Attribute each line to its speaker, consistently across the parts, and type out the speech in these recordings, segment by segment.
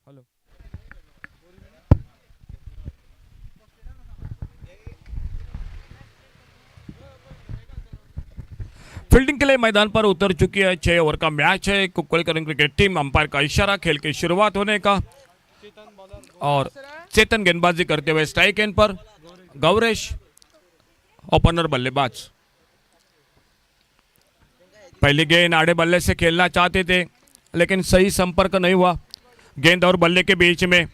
Speaker 1: Hello. Fielding के लिए मैदान पर उतर चुकी है। 6 ओवर का मैच है। कुक्कड़करण क्रिकेट टीम अंपायर का इशारा, खेल की शुरुआत होने का। और चेतन गेंदबाजी करते हुए स्ट्राइक एंड पर। गौरेश ओपनर बल्लेबाज। पहली गेंद आड़े बल्ले से खेलना चाहते थे लेकिन सही संपर्क नहीं हुआ। गेंद और बल्ले के बीच में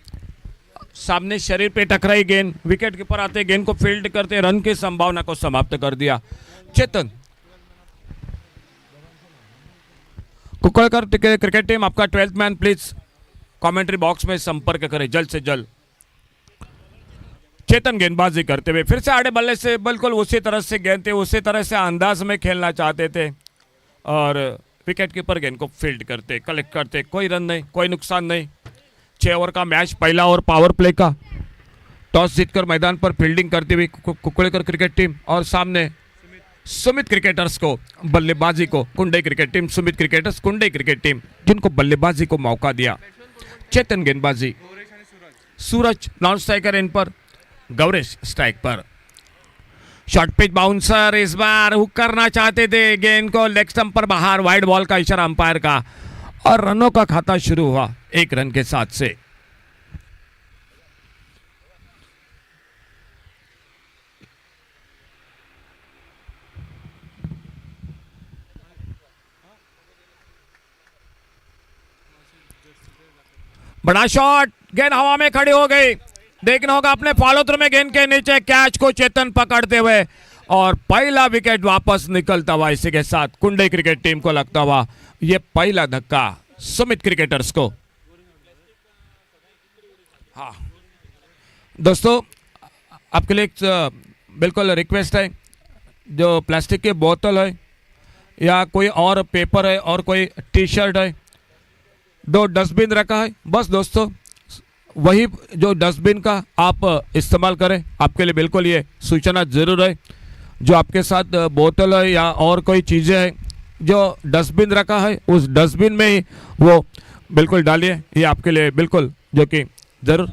Speaker 1: सामने शरीर पे टकराई गेंद। विकेट कीपर आते गेंद को फील्ड करते रन की संभावना को समाप्त कर दिया। चेतन कुक्कड़कर क्रिकेट टीम आपका 12th man please commentary box में संपर्क करें जल्द से जल्द। चेतन गेंदबाजी करते हुए फिर से आड़े बल्ले से बिल्कुल उसी तरह से गेंद थे, उसी तरह से अंदाज में खेलना चाहते थे और विकेट कीपर गेंद को फील्ड करते, कलेक्ट करते। कोई रन नहीं, कोई नुकसान नहीं। 6 ओवर का मैच, पहला ओवर पावर प्ले का। टॉस जीतकर मैदान पर फील्डिंग करती हुई कुक्कड़कर क्रिकेट टीम और सामने सुमित क्रिकेटर्स को बल्लेबाजी को Kundai cricket team. Sumit cricketers Kundai cricket team जिनको बल्लेबाजी को मौका दिया। चेतन गेंदबाजी, सूरज नॉन स्ट्राइकर इन पर, गौरेश स्ट्राइक पर। शॉर्ट पिच बाउंसर, इस बार हुक करना चाहते थे गेंद को लेग स्टंप पर बाहर। वाइड बॉल का इशारा अंपायर का और रनों का खाता शुरू हुआ 1 रन के साथ से। बड़ा शॉट, गेंद हवा में खड़ी हो गई। देखना होगा अपने फॉलो थ्रू में गेंद के नीचे कैच को चेतन पकड़ते हुए और पहला विकेट वापस निकलता हुआ। इसी के साथ कुंडई क्रिकेट टीम को लगता हुआ यह पहला धक्का सुमित क्रिकेटर्स को। हाँ दोस्तों, आपके लिए बिल्कुल रिक्वेस्ट है, जो प्लास्टिक की बोतल है या कोई और पेपर है और कोई टी शर्ट है, 2 डस्टबिन रखा है। बस दोस्तों वही जो डस्टबिन का आप इस्तेमाल करें, आपके लिए बिल्कुल ये सूचना जरूर है। जो आपके साथ बोतल है या और कोई चीज़ें हैं, जो डस्टबिन रखा है उस डस्टबिन में ही वो बिल्कुल डालिए। ये आपके लिए बिल्कुल जो कि जरूर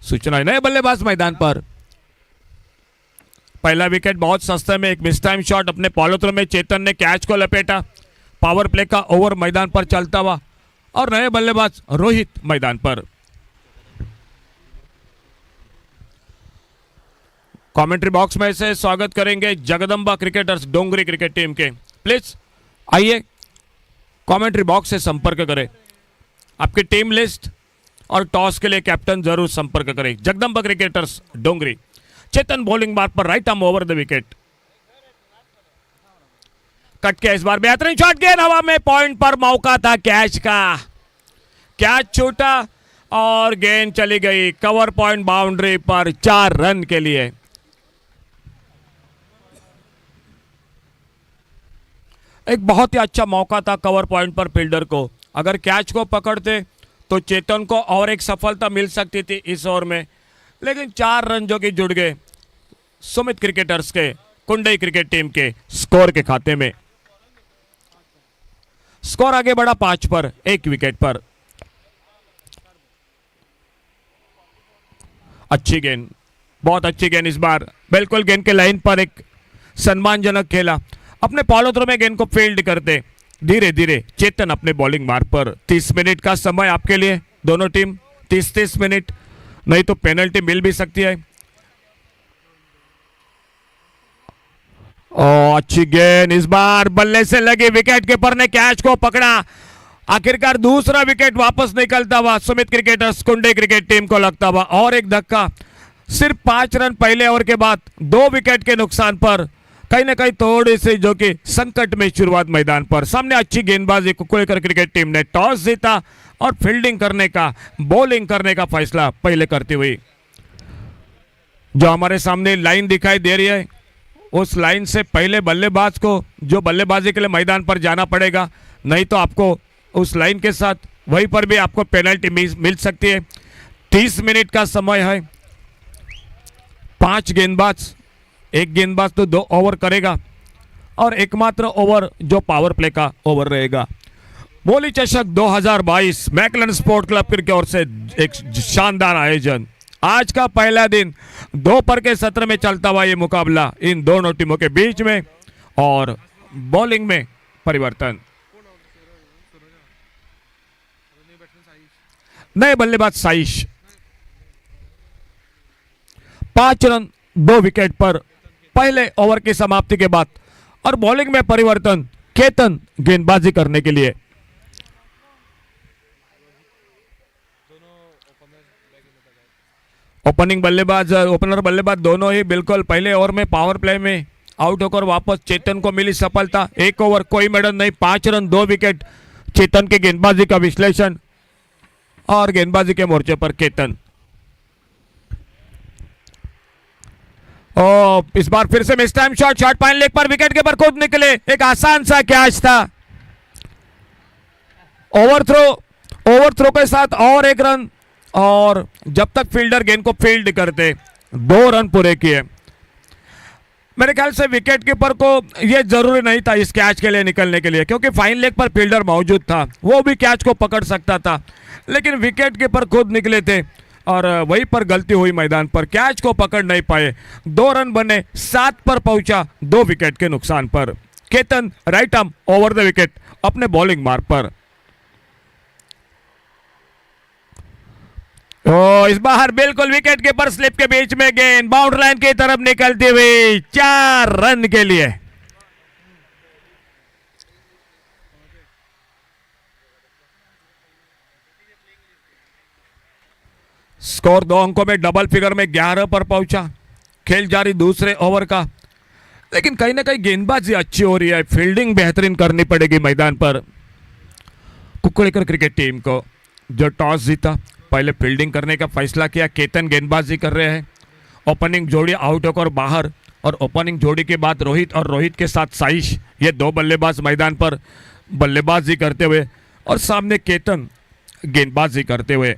Speaker 1: सूचना है। नए बल्लेबाज मैदान पर। पहला विकेट बहुत सस्ते में, एक मिस टाइम शॉट अपने पॉलोथ्रो में चेतन ने कैच को लपेटा। पावर प्ले का ओवर मैदान पर चलता हुआ और नए बल्लेबाज रोहित मैदान पर। कमेंट्री बॉक्स में से स्वागत करेंगे जगदंबा क्रिकेटर्स डोंगरी क्रिकेट टीम के। प्लीज आइए कमेंट्री बॉक्स से संपर्क करें। आपकी टीम लिस्ट और टॉस के लिए कैप्टन जरूर संपर्क करें। जगदंबा क्रिकेटर्स डोंगरी। चेतन बॉलिंग बार पर right arm over the wicket. Cut के इस बार बेहतरीन शॉट, गेंद हवा में, पॉइंट पर मौका था कैच का। कैच छूटा और गेंद चली गई कवर पॉइंट बाउंड्री पर 4 रन के लिए। एक बहुत ही अच्छा मौका था कवर पॉइंट पर फील्डर को। अगर कैच को पकड़ते तो चेतन को और एक सफलता मिल सकती थी इस ओवर में, लेकिन 4 रन जो कि जुड़ गए सुमित क्रिकेटर्स के कुंडई क्रिकेट टीम के स्कोर के खाते में। स्कोर आगे बढ़ा 5 पर, 1 विकेट पर। अच्छी गेंद, बहुत अच्छी गेंद इस बार, बिल्कुल गेंद के लाइन पर एक सम्मानजनक खेला। अपने पॉलोथ्रो में गेंद को फील्ड करते धीरे धीरे चेतन अपने बॉलिंग मार्ग पर। 30 मिनट का समय आपके लिए, दोनों टीम 30-30 मिनट, नहीं तो पेनल्टी मिल भी सकती है। अच्छी गेंद इस बार बल्ले से लगी, विकेट कीपर ने कैच को पकड़ा। आखिरकार दूसरा विकेट वापस निकलता हुआ Sumit cricketers Kundai cricket team को लगता हुआ और एक धक्का। सिर्फ 5 रन पहले ओवर के बाद 2 विकेट के नुकसान पर कहीं ना कहीं थोड़ी सी जो कि संकट में शुरुआत मैदान पर। सामने अच्छी गेंदबाजी कुक्कड़कर क्रिकेट टीम ने टॉस जीता और फील्डिंग करने का, बॉलिंग करने का फैसला पहले करती हुई। जो हमारे सामने लाइन दिखाई दे रही है उस लाइन से पहले बल्लेबाज को जो बल्लेबाजी के लिए मैदान पर जाना पड़ेगा, नहीं तो आपको उस लाइन के साथ वहीं पर भी आपको पेनल्टी मिल सकती है। 30 मिनट का समय है। 5 गेंदबाज, एक गेंदबाज तो 2 ओवर करेगा और एकमात्र ओवर जो पावर प्ले का ओवर रहेगा। मोली चषक 2022 मैकलन स्पोर्ट क्लब की ओर से एक शानदार आयोजन। आज का पहला दिन दोपहर के सत्र में चलता हुआ ये मुकाबला इन दोनों टीमों के बीच में, और बॉलिंग में परिवर्तन। नए बल्लेबाज साइश 5 रन 2 विकेट पर पहले ओवर की समाप्ति के बाद, और बॉलिंग में परिवर्तन केतन गेंदबाजी करने के लिए। ओपनिंग बल्लेबाज ओपनर बल्लेबाज दोनों ही बिल्कुल पहले ओवर में पावर प्ले में आउट होकर वापस चेतन को मिली सफलता। एक ओवर कोई मेडल नहीं, 5 रन 2 विकेट। चेतन की गेंदबाजी का विश्लेषण और गेंदबाजी के मोर्चे पर केतन। इस बार फिर से miss time shot point leg पर विकेट के पर खुद निकले। एक आसान सा कैच था। ओवरथ्रो के साथ और एक रन, और जब तक फील्डर गेंद को फील्ड करते 2 रन पूरे किए। मेरे ख्याल से विकेट कीपर को यह जरूरी नहीं था इस कैच के लिए निकलने के लिए, क्योंकि फाइन लेग पर फील्डर मौजूद था, वो भी कैच को पकड़ सकता था, लेकिन विकेट कीपर खुद निकले थे और वहीं पर गलती हुई मैदान पर, कैच को पकड़ नहीं पाए। 2 रन बने, 7 पर पहुंचा 2 विकेट के नुकसान पर। Ketan right arm over the wicket अपने बॉलिंग मार्ग पर। इस बार बिल्कुल विकेट कीपर स्लिप के बीच में गेंद बाउंड्री लाइन की तरफ निकलती हुई 4 रन के लिए। स्कोर 2 अंकों में डबल फिगर में 11 पर पहुंचा। खेल जारी दूसरे ओवर का, लेकिन कहीं ना कहीं गेंदबाजी अच्छी हो रही है, फील्डिंग बेहतरीन करनी पड़ेगी मैदान पर। कुकड़ेकर क्रिकेट टीम को जो टॉस जीता, पहले फील्डिंग करने का फैसला किया। केतन गेंदबाजी कर रहे हैं। ओपनिंग जोड़ी आउट होकर बाहर, और ओपनिंग जोड़ी के बाद रोहित और रोहित के साथ साइश, ये 2 बल्लेबाज मैदान पर बल्लेबाजी करते हुए, और सामने केतन गेंदबाजी करते हुए।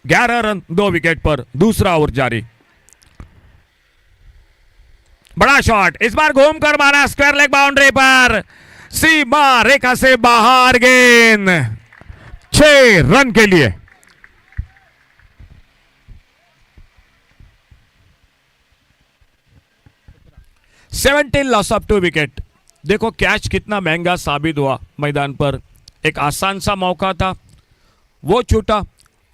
Speaker 1: 11 रन 2 विकेट पर दूसरा ओवर जारी। बड़ा शॉट, इस बार घूमकर मारा स्क्वायर लेग बाउंड्री पर, सीमा रेखा से बाहर गेंद। 6 रन के लिए। 17 लॉस ऑफ 2 विकेट। देखो कैच कितना महंगा साबित हुआ मैदान पर। एक आसान सा मौका था, वो छूटा,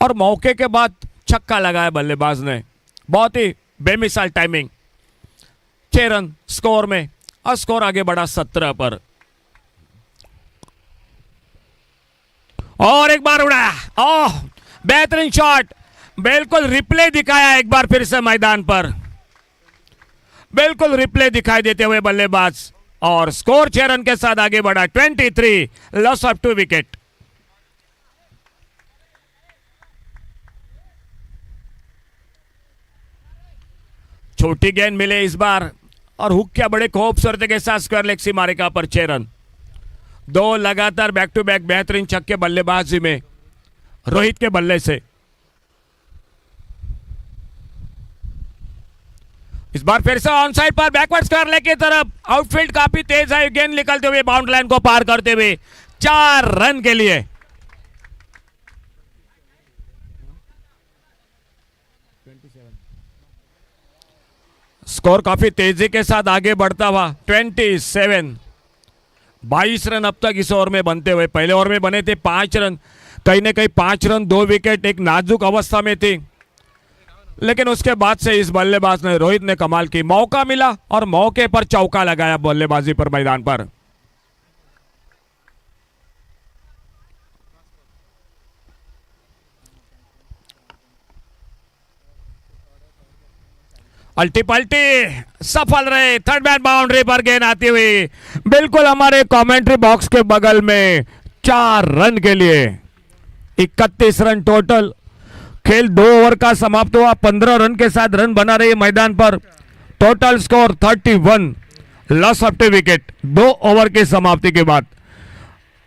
Speaker 1: और मौके के बाद छक्का लगाया बल्लेबाज ने। बहुत ही बेमिसाल टाइमिंग। 6 रन स्कोर में, और स्कोर आगे बढ़ा 17 पर। और एक बार उड़ा, ओह बेहतरीन शॉट, बिल्कुल रिप्ले दिखाया एक बार फिर से मैदान पर, बिल्कुल रिप्ले दिखाई देते हुए बल्लेबाज, और स्कोर 6 रन के साथ आगे बढ़ा। 23 लॉस ऑफ 2 विकेट। छोटी गेंद मिले इस बार, और हुक क्या बड़े खूबसूरती के साथ स्क्वायर लेग सीमा रेखा पर 6 रन। 2 लगातार बैक टू बैक बेहतरीन छक्के बल्लेबाजी में रोहित के बल्ले से। इस बार फिर से ऑन साइड पर बैकवर्ड स्क्वायर लेग की तरफ, आउटफील्ड काफी तेज है, गेंद निकलते हुए बाउंड्री लाइन को पार करते हुए 4 रन के लिए। स्कोर काफी तेजी के साथ आगे बढ़ता हुआ 27। 22 रन अब तक इस ओवर में बनते हुए। पहले ओवर में बने थे 5 रन, कहीं ना कहीं 5 रन 2 विकेट एक नाजुक अवस्था में थी, लेकिन उसके बाद से इस बल्लेबाज ने, रोहित ने कमाल की। मौका मिला और मौके पर चौका लगाया बल्लेबाजी पर मैदान पर। अल्टी पल्टी सफल रहे, थर्ड मैन बाउंड्री पर गेंद आती हुई बिल्कुल हमारे कमेंट्री बॉक्स के बगल में 4 रन के लिए। 31 रन टोटल। खेल 2 ओवर का समाप्त हुआ। 15 रन के साथ रन बना रही है मैदान पर। Total score 31 loss of 2 wicket. 2 over की समाप्ती के बाद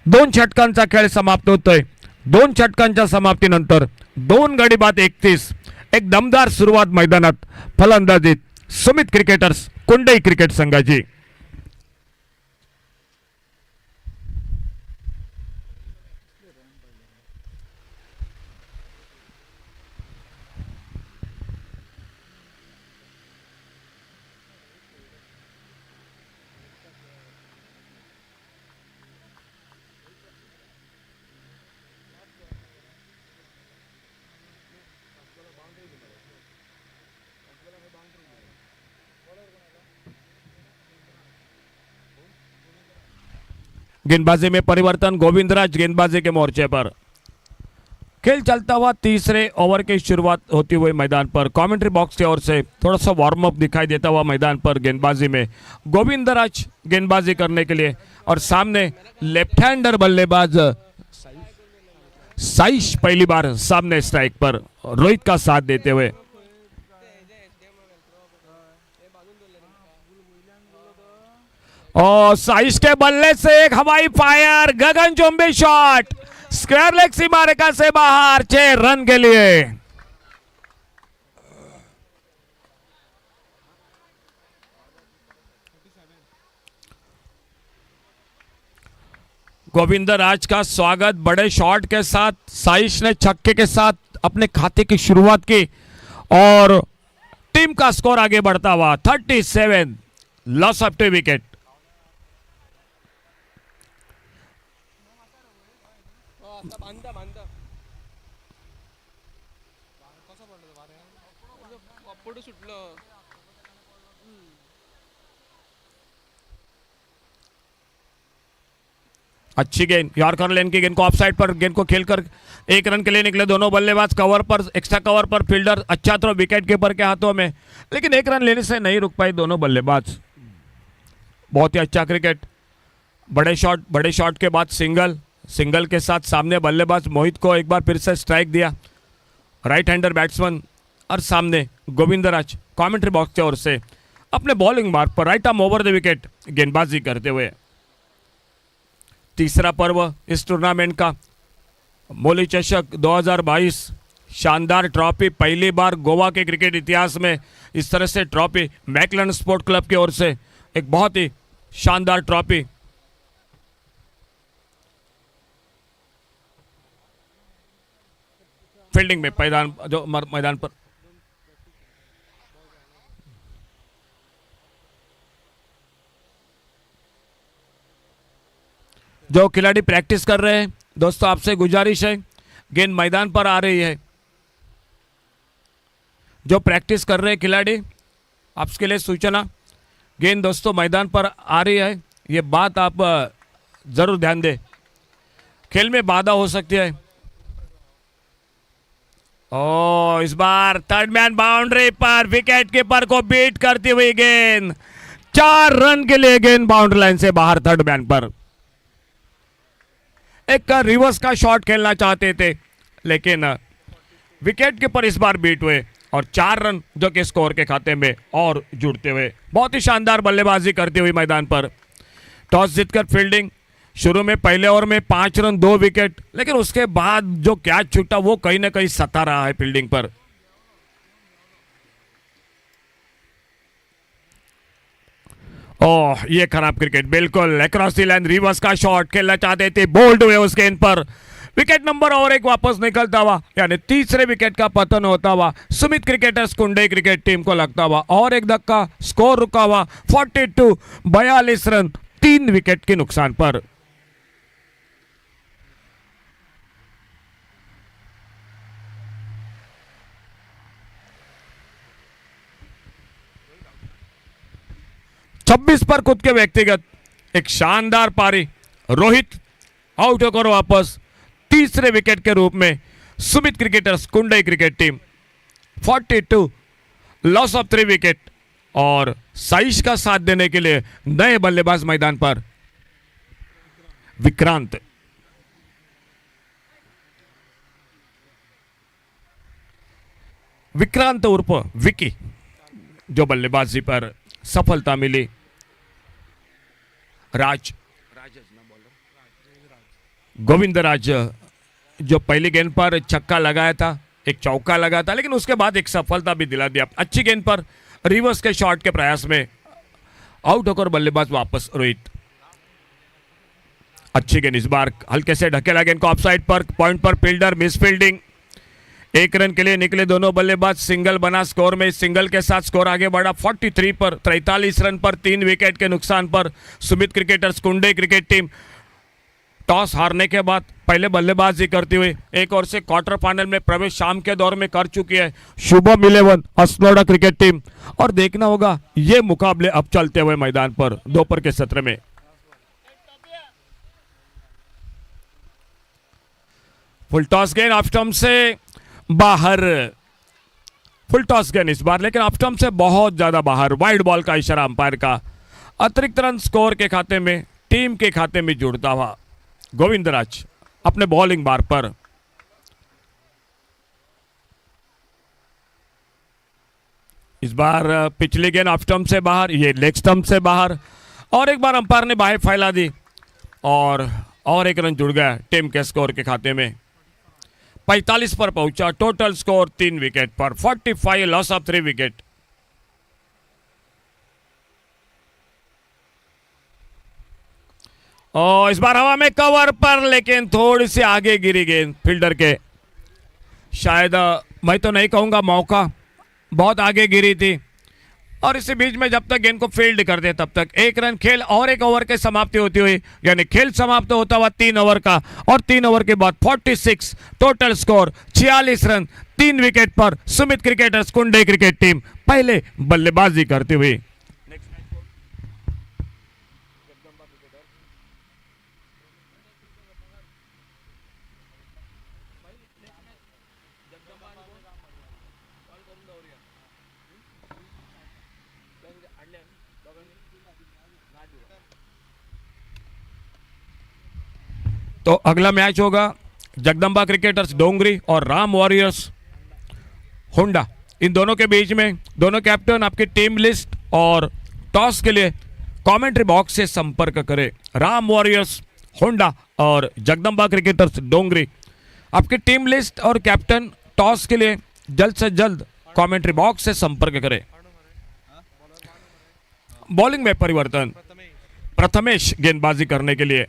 Speaker 1: 2 षटकांचा खेळ समाप्त होतोय। 2 षटकांच्या समाप्तीनंतर 2 गडी बाद 31 एक दमदार सुरुवात मैदानात फलंदाजीत सुमित क्रिकेटर्स कुंडई क्रिकेट संघाची। गेंदबाजी में परिवर्तन, गोविंदराज गेंदबाजी के मोर्चे पर। खेल चलता हुआ तीसरे ओवर की शुरुआत होती हुई मैदान पर। कमेंट्री बॉक्स की ओर से थोड़ा सा वार्म अप दिखाई देता हुआ मैदान पर गेंदबाजी में गोविंदराज गेंदबाजी करने के लिए, और सामने लेफ्ट हैंडर बल्लेबाज साइश पहली बार सामने स्ट्राइक पर रोहित का साथ देते हुए। और साइश के बल्ले से एक हवाई फायर, गगनचुंबी शॉट, स्क्वायर लेग सीमा रेखा से बाहर, 6 रन के लिए। गोविंदराज का स्वागत बड़े शॉट के साथ। साइश ने छक्के के साथ अपने खाते की शुरुआत की और टीम का स्कोर आगे बढ़ता हुआ 37, लॉस ऑफ 2 विकेट। अच्छी गेंद, यॉर्कर लेन की गेंद को ऑफ साइड पर गेंद को खेलकर 1 रन के लिए निकले दोनों बल्लेबाज। कवर पर, एक्स्ट्रा कवर पर फील्डर अच्छा थ्रो विकेट कीपर के हाथों में, लेकिन 1 रन लेने से नहीं रुक पाई दोनों बल्लेबाज। बहुत ही अच्छा क्रिकेट। बड़े शॉट के बाद सिंगल के साथ सामने बल्लेबाज मोहित को एक बार फिर से स्ट्राइक दिया, राइट हैंडर बैट्समैन, और सामने गोविंदराज कमेंट्री बॉक्स की ओर से अपने बॉलिंग मार्क पर right arm over the wicket गेंदबाजी करते हुए। तीसरा पर्व इस टूर्नामेंट का, मोली चषक 2022 शानदार ट्रॉफी। पहली बार गोवा के क्रिकेट इतिहास में इस तरह से ट्रॉफी, मैकलन स्पोर्ट क्लब की ओर से एक बहुत ही शानदार ट्रॉफी। फील्डिंग में मैदान पर जो खिलाड़ी प्रैक्टिस कर रहे हैं, दोस्तों आपसे गुजारिश है, गेंद मैदान पर आ रही है। जो प्रैक्टिस कर रहे हैं खिलाड़ी, आपके लिए सूचना, गेंद दोस्तों मैदान पर आ रही है, ये बात आप जरूर ध्यान दें। खेल में बाधा हो सकती है। ओ, इस बार थर्ड मैन बाउंड्री पर विकेट कीपर को बीट करती हुई गेंद, 4 रन के लिए गेंद बाउंड्री लाइन से बाहर थर्ड मैन पर। एक रिवर्स का शॉट खेलना चाहते थे, लेकिन विकेट कीपर इस बार बीट हुए और 4 रन जो कि स्कोर के खाते में और जुड़ते हुए। बहुत ही शानदार बल्लेबाजी करती हुई मैदान पर। टॉस जीतकर फील्डिंग, शुरू में पहले ओवर में 5 रन 2 विकेट, लेकिन उसके बाद जो कैच छूटा वो कहीं ना कहीं सता रहा है फील्डिंग पर। ओह, ये खराब क्रिकेट, बिल्कुल अक्रॉस द लाइन रिवर्स का शॉट खेलना चाहते थे, बोल्ड हुए उस गेंद पर। विकेट नंबर और एक वापस निकलता हुआ, यानी तीसरे विकेट का पतन होता हुआ Sumit cricketers Kundai cricket team को लगता हुआ। और एक धक्का, स्कोर रुका हुआ 42, 42 रन 3 विकेट के नुकसान पर। छब्बीस पर खुद के व्यक्तिगत एक शानदार पारी, रोहित आउट होकर वापस तीसरे विकेट के रूप में Sumit cricketers Kundai cricket team 42, loss of 3 wicket. और साइश का साथ देने के लिए नए बल्लेबाज मैदान पर, विक्रांत। विक्रांत उर्फ विकी जो बल्लेबाजी पर सफलता मिली। गोविंदराज जो पहली गेंद पर छक्का लगाया था, एक चौका लगा था, लेकिन उसके बाद एक सफलता भी दिला दिया। अच्छी गेंद पर रिवर्स के शॉट के प्रयास में आउट होकर बल्लेबाज वापस रोहित। अच्छी गेंद, इस बार हल्के से ढकेला गेंद को ऑफसाइड पर, पॉइंट पर फील्डर मिस फील्डिंग। 1 रन के लिए निकले दोनों बल्लेबाज, सिंगल बना स्कोर में। सिंगल के साथ स्कोर आगे बढ़ा 43 पर, 43 रन पर 3 विकेट के नुकसान पर Sumit cricketers Kundai cricket team toss हारने के बाद पहले बल्लेबाजी करती हुई एक ओर से क्वार्टर फाइनल में प्रवेश शाम के दौर में कर चुकी है शुभम 11 अस्नोडा क्रिकेट टीम। और देखना होगा ये मुकाबले अब चलते हुए मैदान पर दोपहर के सत्र में। फुल टॉस गेंद ऑफ स्टंप से बाहर, फुल टॉस गेंद इस बार लेकिन ऑफ स्टंप से बहुत ज्यादा बाहर। वाइड बॉल का इशारा अंपायर का। अतिरिक्त रन स्कोर के खाते में, टीम के खाते में जुड़ता हुआ गोविंदराज अपने बॉलिंग बार पर। इस बार पिछली गेंद ऑफ स्टंप से बाहर, ये लेग स्टंप से बाहर, और एक बार अंपायर ने बाहें फैला दी और एक रन जुड़ गया टीम के स्कोर के खाते में। 45 पर पहुंचा। टोटल स्कोर 3 विकेट पर, 45, लॉस ऑफ 3 विकेट। और इस बार हवा में कवर पर, लेकिन थोड़ी सी आगे गिरी गेंद फील्डर के। शायद मैं तो नहीं कहूंगा मौका, बहुत आगे गिरी थी। और इसी बीच में जब तक गेंद को फील्ड कर दे तब तक 1 रन खेल और 1 ओवर के समाप्ति होती हुई, यानी खेल समाप्त होता हुआ 3 ओवर का, और 3 ओवर के बाद 46, टोटल स्कोर 46 रन 3 विकेट पर। Sumit cricketers Kundai cricket team पहले बल्लेबाजी करती हुई। तो अगला मैच होगा जगदंबा क्रिकेटर्स डोंगरी और राम वॉरियर्स होंडा, इन दोनों के बीच में। दोनों कैप्टन आपकी टीम लिस्ट और टॉस के लिए कमेंट्री बॉक्स से संपर्क करें। राम वॉरियर्स होंडा और जगदंबा क्रिकेटर्स डोंगरी, आपकी टीम लिस्ट और कैप्टन टॉस के लिए जल्द से जल्द कमेंट्री बॉक्स से संपर्क करें। बॉलिंग में परिवर्तन, प्रथमेश गेंदबाजी करने के लिए।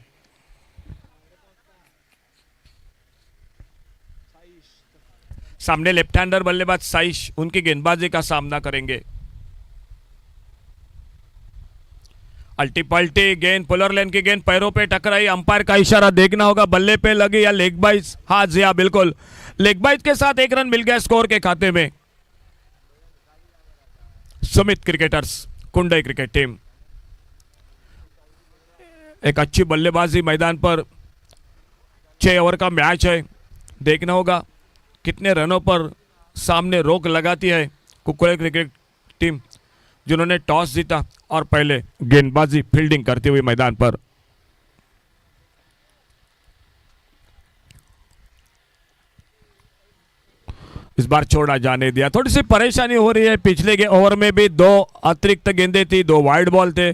Speaker 1: सामने लेफ्ट हैंडर बल्लेबाज साइश उनकी गेंदबाजी का सामना करेंगे। अल्टी पल्टी गेंद, पुलर लेन की गेंद पैरों पे टकराई। अंपायर का इशारा देखना होगा, बल्ले पे लगी या लेग बाइज। हाँ जी हाँ, बिल्कुल लेग बाइज के साथ 1 रन मिल गया स्कोर के खाते में। Sumit cricketers Kundai cricket team, एक अच्छी बल्लेबाजी मैदान पर। 6 ओवर का मैच है, देखना होगा कितने रनों पर सामने रोक लगाती है कुकुड़े क्रिकेट टीम, जिन्होंने टॉस जीता और पहले गेंदबाजी फील्डिंग करते हुए मैदान पर। इस बार छोड़ा जाने दिया, थोड़ी सी परेशानी हो रही है। पिछले ओवर में भी 2 अतिरिक्त गेंदें थी, 2 वाइड बॉल थे।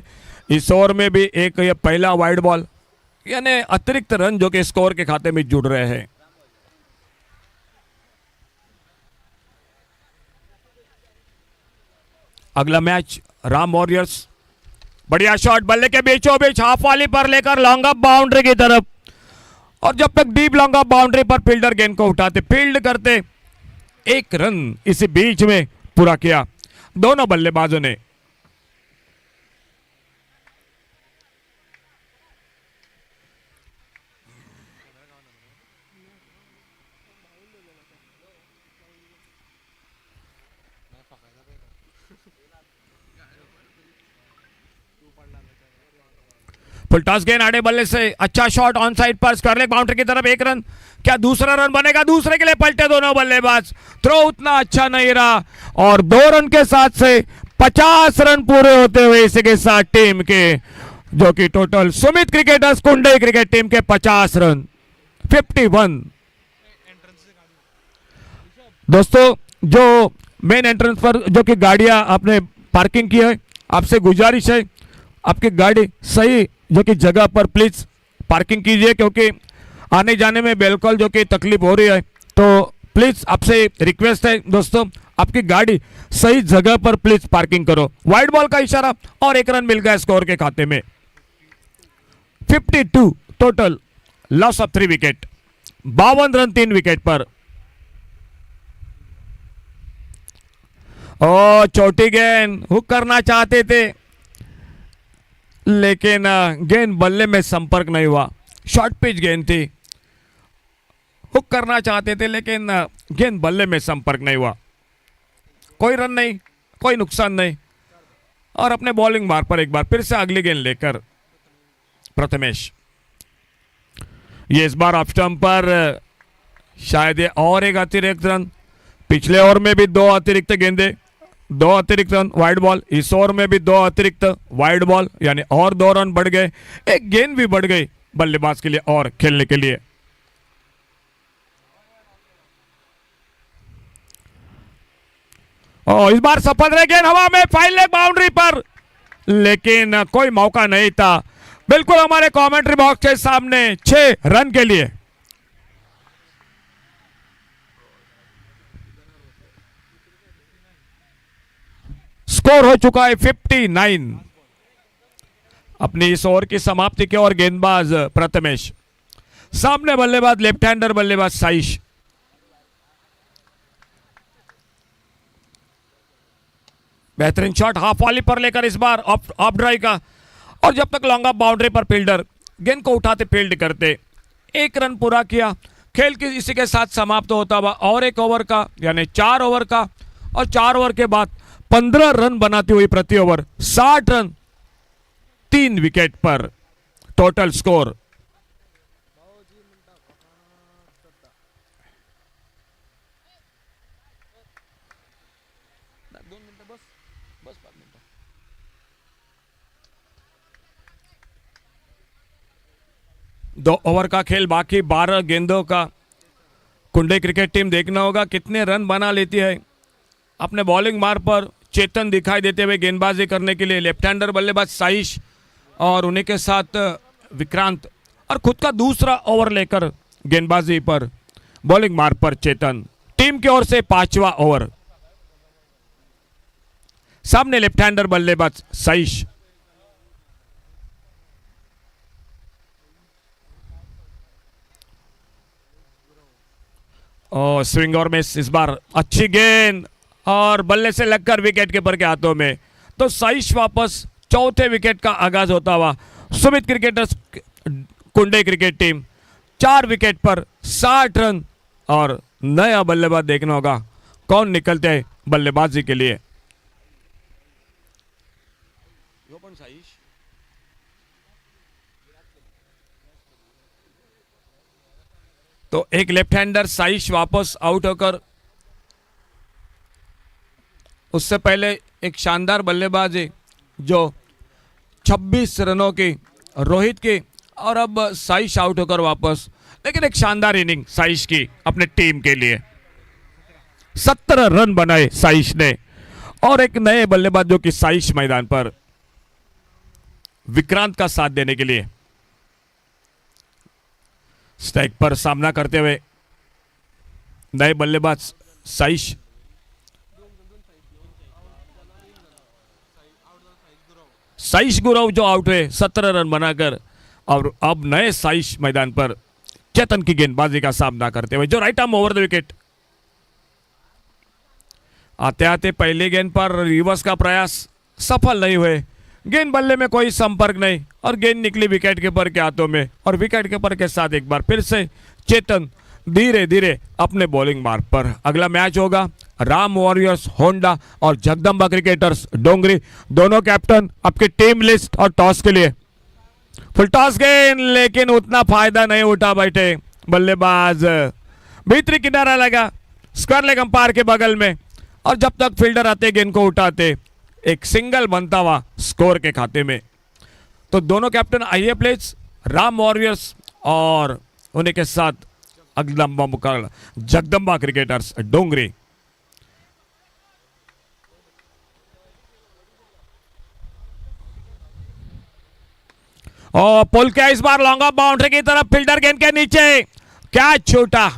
Speaker 1: इस ओवर में भी एक ये पहला वाइड बॉल, यानी अतिरिक्त रन जो कि स्कोर के खाते में जुड़ रहे हैं। अगला मैच राम वॉरियर्स, बढ़िया शॉट बल्ले के बीचों बीच हाफ वाली पर लेकर लॉन्ग अप बाउंड्री की तरफ, और जब तक डीप लॉन्ग अप बाउंड्री पर फील्डर गेंद को उठाते फील्ड करते, 1 रन इसी बीच में पूरा किया दोनों बल्लेबाजों ने। फुल टॉस गेंद आड़े बल्ले से अच्छा शॉट ऑन साइड पर स्क्वायर लेग बाउंड्री की तरफ, 1 रन। क्या दूसरा रन बनेगा? दूसरे के लिए पलटे दोनों बल्लेबाज। थ्रो उतना अच्छा नहीं रहा और 2 रन के साथ से 50 रन पूरे होते हुए इसी के साथ टीम के, जो कि total Sumit cricketers Kundai cricket team के 50 रन, 51। दोस्तों, जो मेन एंट्रेंस पर जो कि गाड़ियां आपने पार्किंग की है, आपसे गुजारिश है आपकी गाड़ी सही जो कि जगह पर प्लीज पार्किंग कीजिए, क्योंकि आने जाने में बिल्कुल जो कि तकलीफ हो रही है। तो प्लीज आपसे रिक्वेस्ट है दोस्तों, आपकी गाड़ी सही जगह पर प्लीज पार्किंग करो। वाइड बॉल का इशारा और 1 रन मिल गया स्कोर के खाते में। 52 total, loss of 3 wicket, 52 run 3 wicket पर। ओ छोटी गेंद, हुक करना चाहते थे लेकिन गेंद बल्ले में संपर्क नहीं हुआ। शॉर्ट पिच गेंद थी, हुक करना चाहते थे लेकिन गेंद बल्ले में संपर्क नहीं हुआ। कोई रन नहीं, कोई नुकसान नहीं, और अपने बॉलिंग बार पर एक बार फिर से अगली गेंद लेकर प्रथमेश, ये इस बार ऑफ स्टंप पर शायद ये और एक अतिरिक्त रन। पिछले ओवर में भी 2 अतिरिक्त गेंदे, 2 अतिरिक्त रन, वाइड बॉल। इस ओवर में भी 2 अतिरिक्त वाइड बॉल, यानी और 2 रन बढ़ गए। एक गेंद भी बढ़ गई बल्लेबाज के लिए और खेलने के लिए। इस बार सफल रहे गेंद हवा में, फाइन लेग बाउंड्री पर, लेकिन कोई मौका नहीं था। बिल्कुल हमारे कमेंट्री बॉक्स के सामने 6 रन के लिए। स्कोर हो चुका है 59। अपनी इस ओवर की समाप्ति के और गेंदबाज प्रथमेश, सामने बल्लेबाज लेफ्ट हैंडर बल्लेबाज साइश। बेहतरीन शॉट हाफ वाली पर लेकर इस बार ऑफ ड्राइव का, और जब तक लॉन्ग ऑफ बाउंड्री पर फील्डर गेंद को उठाते फील्ड करते। 1 रन पूरा किया। खेल की इसी के साथ समाप्त होता हुआ और 1 ओवर का, यानी 4 ओवर का, और 4 ओवर के बाद 15 रन बनाती हुई प्रति ओवर 60 रन 3 विकेट पर टोटल स्कोर। दो ओवर का खेल बाकी, 12 गेंदों का। कुंडे क्रिकेट टीम देखना होगा कितने रन बना लेती है। अपने बॉलिंग मार्ग पर चेतन दिखाई देते हुए गेंदबाजी करने के लिए लेफ्ट हैंडर बल्लेबाज साइश, और उन्हीं के साथ विक्रांत, और खुद का दूसरा ओवर लेकर गेंदबाजी पर बॉलिंग मार्ग पर चेतन। टीम की ओर से 5वां ओवर। सामने लेफ्ट हैंडर बल्लेबाज साइश। और स्विंग और मिस, इस बार अच्छी गेंद और बल्ले से लगकर विकेट कीपर के हाथों में। तो साइश वापस, चौथे विकेट का आगाज होता हुआ। सुमित क्रिकेटर्स कुंडे क्रिकेट टीम 4 विकेट पर 60 रन, और नया बल्लेबाज देखना होगा कौन निकलते हैं बल्लेबाजी के लिए। तो एक लेफ्ट हैंडर साइश वापस आउट होकर, उससे पहले एक शानदार बल्लेबाजी जो 26 रनों की रोहित की, और अब साइश आउट होकर वापस। लेकिन एक शानदार इनिंग साइश की अपने टीम के लिए। 17 रन बनाए साइश ने, और एक नए बल्लेबाज जो कि साइश मैदान पर विक्रांत का साथ देने के लिए। स्ट्राइक पर सामना करते हुए नए बल्लेबाज साइश। साइश गुरव जो आउट हुए 17 रन बनाकर, और अब नए साइश मैदान पर चेतन की गेंदबाजी का सामना करते हुए, जो right arm over the wicket. आते आते पहले गेंद पर रिवर्स का प्रयास सफल नहीं हुए। गेंद बल्ले में कोई संपर्क नहीं, और गेंद निकली विकेट कीपर के हाथों में, और विकेट कीपर के साथ एक बार फिर से चेतन धीरे धीरे अपने बॉलिंग मार्ग पर। अगला मैच होगा राम वॉरियर्स होंडा और जगदम्बा क्रिकेटर्स डोंगरी। दोनों कैप्टन आपकी टीम लिस्ट और टॉस के लिए। फुल टॉस गेंद, लेकिन उतना फायदा नहीं उठा बैठे बल्लेबाज। भीतरी किनारा लगा स्क्वायर लेग अंपायर के बगल में, और जब तक फील्डर आते गेंद को उठाते, एक सिंगल बनता हुआ स्कोर के खाते में। तो दोनों कैप्टन आइए प्लीज, राम वॉरियर्स और उन्हीं के साथ अगला मुकाबला जगदम्बा क्रिकेटर्स डोंगरी। और पुल के इस बार लॉन्ग ऑफ बाउंड्री की तरफ, फील्डर गेंद के नीचे, क्या छूटा,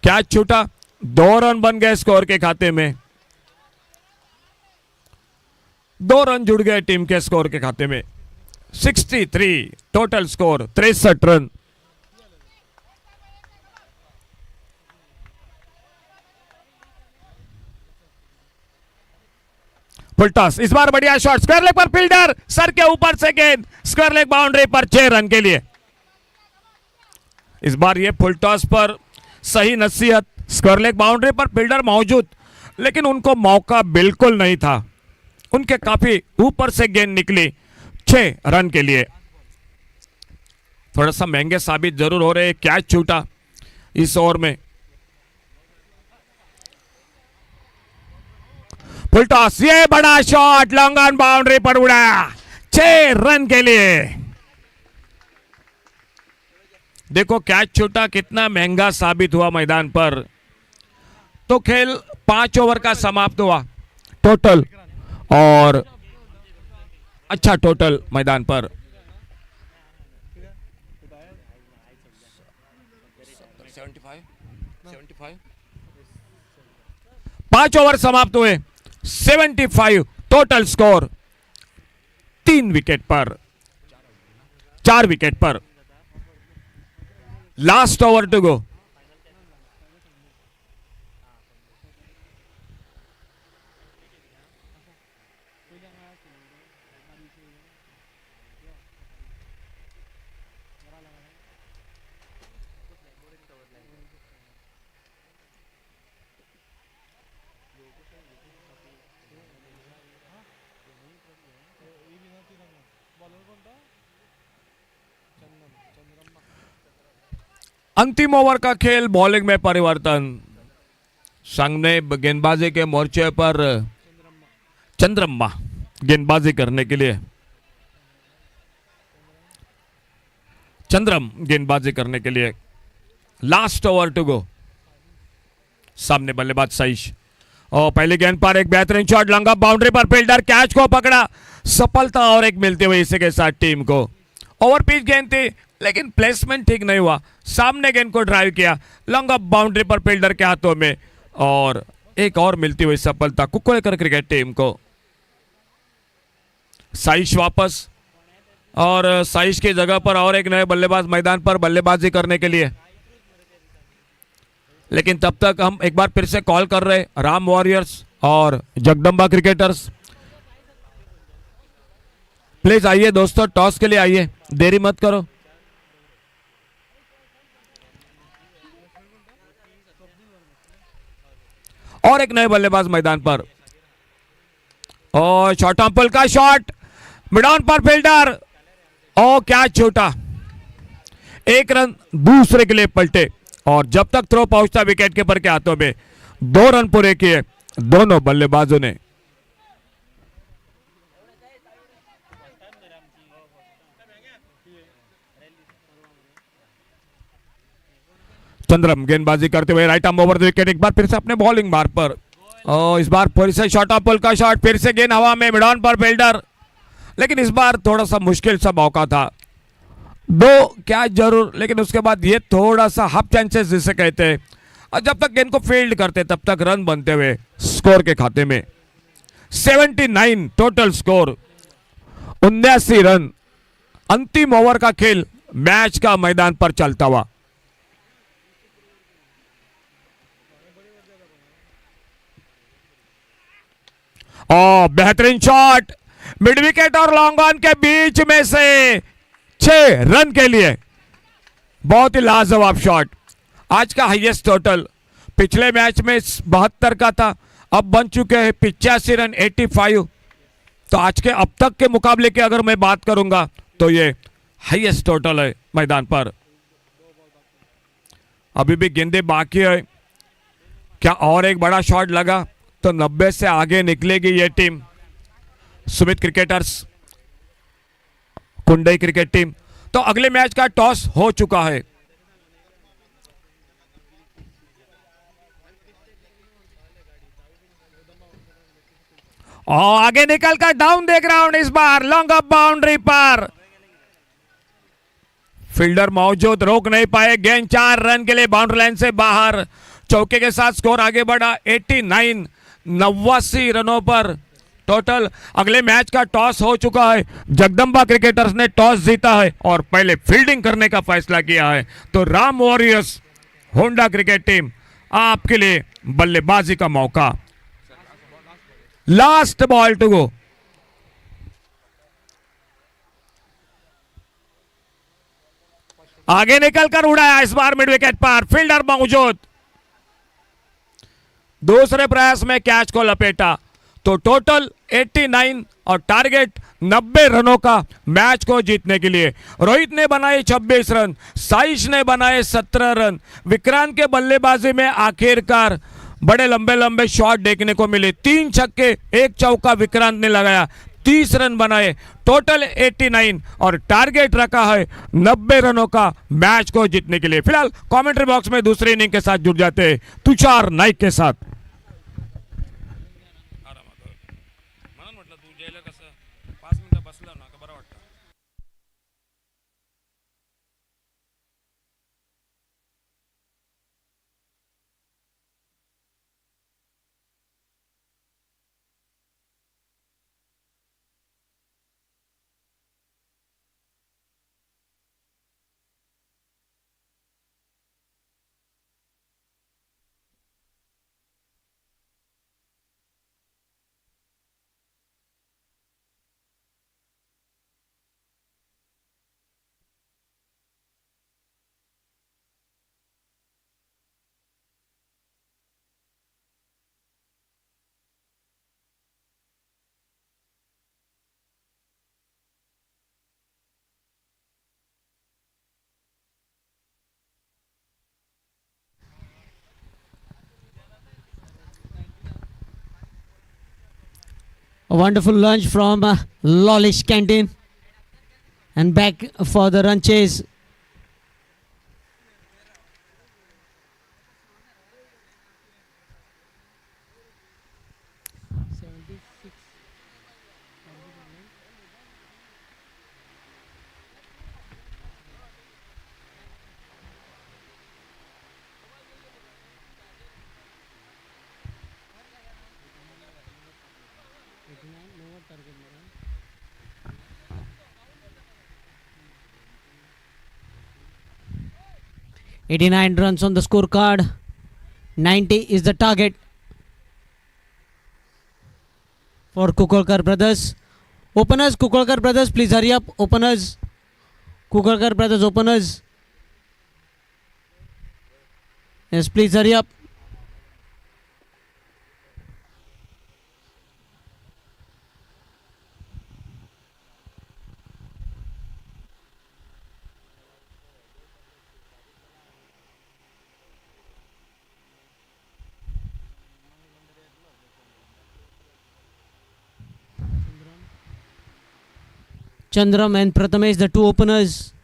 Speaker 1: क्या छूटा। 2 रन बन गए स्कोर के खाते में। 2 रन जुड़ गए टीम के स्कोर के खाते में। 63 total score, 63 run. Full toss, इस बार बढ़िया शॉट, स्क्वायर लेग पर फील्डर सर के ऊपर से गेंद, स्क्वायर लेग बाउंड्री पर 6 रन के लिए। इस बार ये फुल टॉस पर सही नसीहत, स्क्वायर लेग बाउंड्री पर फील्डर मौजूद, लेकिन उनको मौका बिल्कुल नहीं था। उनके काफी ऊपर से गेंद निकली 6 रन के लिए। थोड़ा सा महंगे साबित जरूर हो रहे, कैच छूटा इस ओवर में। फुल टॉस, ये बड़ा शॉट लॉन्ग ऑन बाउंड्री पर उड़ाया 6 रन के लिए। देखो कैच छूटा, कितना महंगा साबित हुआ मैदान पर। तो खेल 5 ओवर का समाप्त हुआ टोटल, और अच्छा टोटल मैदान पर। 5 ओवर समाप्त हुए, 75 टोटल स्कोर। 3 विकेट पर, 4 विकेट पर। Last over to go. अंतिम ओवर का खेल, बॉलिंग में परिवर्तन। सामने गेंदबाजी के मोर्चे पर चंद्रम्मा गेंदबाजी करने के लिए, चंद्रम गेंदबाजी करने के लिए। Last over to go. सामने बल्लेबाज साइश, और पहली गेंद पर एक बेहतरीन शॉट, लंगा बाउंड्री पर, फील्डर कैच को पकड़ा, सफलता और एक मिलती हुई इसी के साथ टीम को। ओवर पिच गेंद थी, लेकिन प्लेसमेंट ठीक नहीं हुआ। सामने गेंद को ड्राइव किया, लॉन्ग ऑफ बाउंड्री पर फील्डर के हाथों में, और एक और मिलती हुई सफलता कुक्कुड़ेकर क्रिकेट टीम को। साइश वापस, और साइश की जगह पर और एक नए बल्लेबाज मैदान पर बल्लेबाजी करने के लिए। लेकिन तब तक हम एक बार फिर से कॉल कर रहे राम वॉरियर्स और जगदम्बा क्रिकेटर्स, प्लीज आइए दोस्तों, टॉस के लिए आइए, देरी मत करो। और एक नए बल्लेबाज मैदान पर, और शॉर्ट ऑन पुल का शॉट, मिड ऑन पर फील्डर, और कैच छूटा। 1 रन दूसरे के लिए पलटे, और जब तक थ्रो पहुंचता विकेट कीपर के हाथों में। 2 रन पूरे किए दोनों बल्लेबाजों ने। चंद्रम गेंदबाजी करते हुए right arm over the wicket, एक बार फिर से अपने बॉलिंग मार पर, और इस बार फिर से शॉर्ट ऑफ पुल का शॉट, फिर से गेंद हवा में, मिड ऑन पर फील्डर। लेकिन इस बार थोड़ा सा मुश्किल सा मौका था, 2 कैच जरूर, लेकिन उसके बाद ये थोड़ा सा हाफ चांसेस जिसे कहते हैं, और जब तक गेंद को फील्ड करते तब तक रन बनते हुए स्कोर के खाते में। 79 टोटल स्कोर, 79 रन। अंतिम ओवर का खेल मैच का मैदान पर चलता हुआ। बेहतरीन शॉट, मिड विकेट और लॉन्ग ऑन के बीच में से 6 रन के लिए। बहुत ही लाजवाब शॉट। आज का हाईएस्ट टोटल पिछले मैच में 72 का था, अब बन चुके हैं 85 रन, 85। तो आज के अब तक के मुकाबले की अगर मैं बात करूंगा तो ये हाईएस्ट टोटल है मैदान पर। अभी भी गेंदें बाकी है, क्या और एक बड़ा शॉट लगा तो 90 से आगे निकलेगी ये team, Sumit cricketers, Kundai cricket team. तो अगले मैच का टॉस हो चुका है। और आगे निकलकर डाउन द ग्राउंड, इस बार लॉन्ग ऑफ बाउंड्री पर फील्डर मौजूद, रोक नहीं पाए गेंद। 4 रन के लिए बाउंड्री लाइन से बाहर। चौके के साथ स्कोर आगे बढ़ा 89, 89 रनों पर टोटल। अगले मैच का टॉस हो चुका है, जगदम्बा क्रिकेटर्स ने टॉस जीता है और पहले फील्डिंग करने का फैसला किया है। तो Ram warriors Honda cricket team, आपके लिए बल्लेबाजी का मौका। Last ball to go. आगे निकलकर उड़ाया, इस बार मिड विकेट पर, फील्डर मौजूद। दूसरे प्रयास में कैच को लपेटा तो टोटल 89 और टारगेट 90 रनों का मैच को जीतने के लिए। रोहित ने बनाए 26 रन, साइश ने बनाए 17 रन। विक्रांत के बल्लेबाजी में आखिरकार बड़े लंबे लंबे शॉट देखने को मिले। 3 छक्के 1 चौका विक्रांत ने लगाया, 30 रन बनाए। टोटल 89 और टारगेट रखा है 90 रनों का मैच को जीतने के लिए। फिलहाल कमेंट्री बॉक्स में दूसरी इनिंग के साथ जुड़ जाते हैं तुषार नाइक के साथ।
Speaker 2: A wonderful lunch from Lawlish Canteen. And back for the run chase. $89 runs on the scorecard. 90 is the target for Kukolkar brothers. Openers, Kukolkar brothers, please hurry up. Openers, Kukolkar brothers, openers. Yes, please hurry up. Chandram and Prathamesh, the two openers.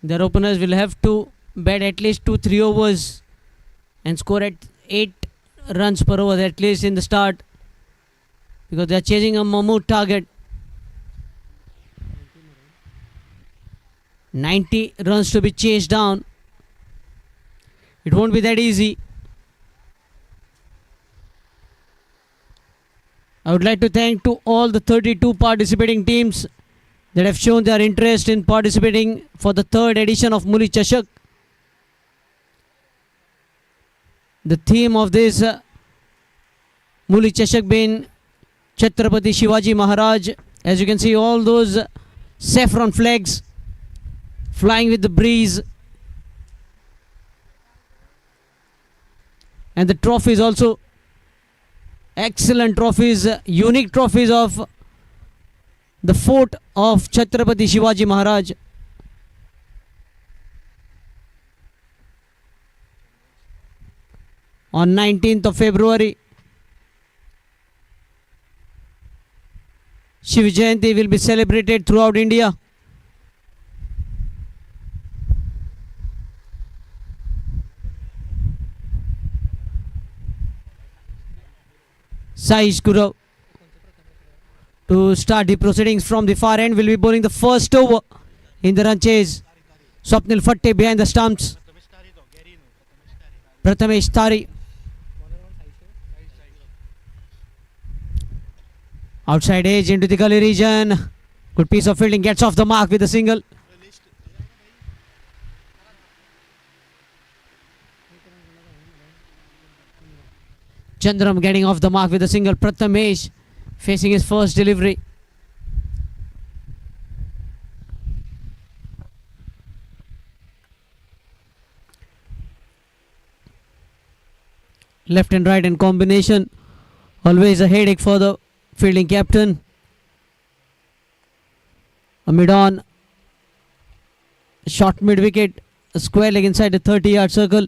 Speaker 2: Their openers will have to bat at least 2-3 overs and score at 8 runs per over at least in the start, because they are chasing a mammoth target. 90 runs to be chased down. It won't be that easy. I would like to thank to all the 32 participating teams that have shown their interest in participating for the third edition of Muli Chashak. The theme of this Muli Chashak being Chhatrapati Shivaji Maharaj. As you can see, all those saffron flags flying with the breeze. And the trophies also. Excellent trophies, unique trophies of the fort of Chhatrapati Shivaji Maharaj. On 19th of February, Shiv Jayanti will be celebrated throughout India. Saish Gurav to start the proceedings from the far end will be bowling the first over in the run chase. Swapnil Fatte behind the stumps. Prathamesh Tari. Outside edge into the gully region. Good piece of fielding, gets off the mark with a single. Chandram getting off the mark with a single. Prathamesh facing his first delivery. Left and right in combination. Always a headache for the fielding captain. A mid-on. Short mid-wicket. A square leg inside the 30-yard circle.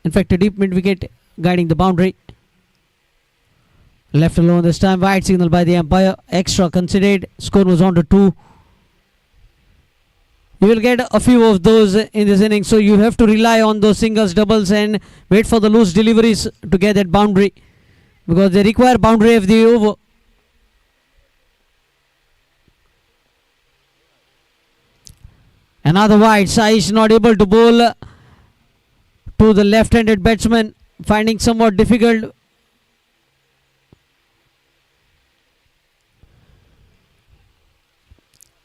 Speaker 2: In fact, a deep mid-wicket guiding the boundary. Left alone this time. Wide signal by the umpire. Extra considered. Score was on to 2. You will get a few of those in this inning, so you have to rely on those singles, doubles, and wait for the loose deliveries to get that boundary, because they require boundary of the over. Another wide. Saish not able to bowl to the left-handed batsman, finding somewhat difficult.